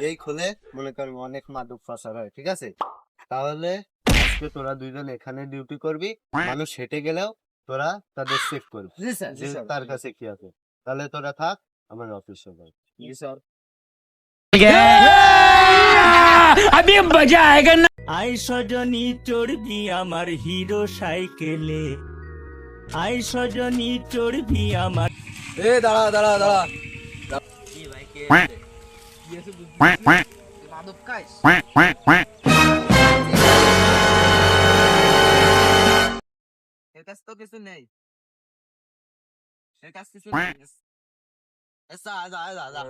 এই খুলে মনে কর অনেক মাদক পাচার হয়, ঠিক আছে? তাহলে আজকে তোরা দুইজন এখানে ডিউটি করবি, মানুষ হেঁটে গেলেও তোরা তাদের চেক করবি জি স্যার, যে তার কাছে কি আছে। তাহলে তোরা থাক, আমার অফিসে যাই। জি স্যার। अभी मजा आएगा ना। আই সজনী চড়বি আমার হিরো সাইকেলে, আই সজনী চড়বি আমার। এ দাঁড়া দাঁড়া দাঁড়া। কি ভাই কে কি আছে বুঝলি? মাদক খাইস? এর কাছে তো কিছু নেই। এর কাছে কিছু নেই। এসা যা যা যা।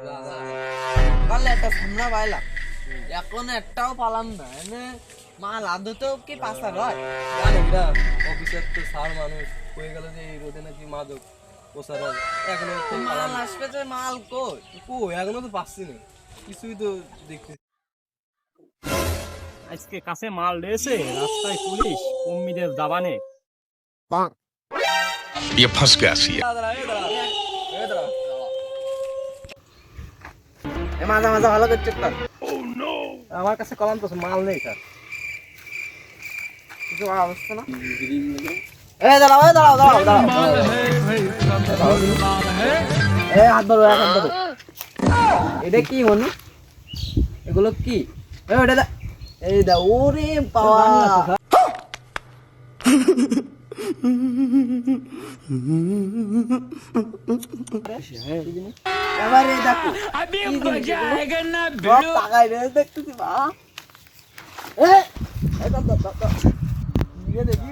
কাল একটা সামনা পাইলাম। এখন একটাও পালাম না। এনে মাল আদতেও কি পাচার হয়? জানি না অফিসার তো সার মানুষ হয়ে গেল যে এই রোদে নাকি মাদক প্রচার হয় এখনো তো মাল আসবে যে মাল কই? এখনো তো পাচ্ছি না কিছুই তো দেখতে আজকে কাছে মাল রয়েছে, রাস্তায় পুলিশ কর্মীদের দাবানে। ये फंस गया सी। এ মাজা মাজা ভালো করে চেক কর। আমার কাছে কলম তো মাল নেই স্যার। কিছু অবস্থা না? এ দাঁড়াও দাঁড়াও দাঁড়াও দাঁড়াও। এ হাত ধরো হাত ধরো। এটা কি মনি? এগুলো কি? এ ওটা দা। এই দা ওরে বাবা। এবারে দেখো अभी मजा आएगा ना। সব টাকায় রে দেখতেছি বা এ এটা দাও দাও দাও দিয়ে দেখি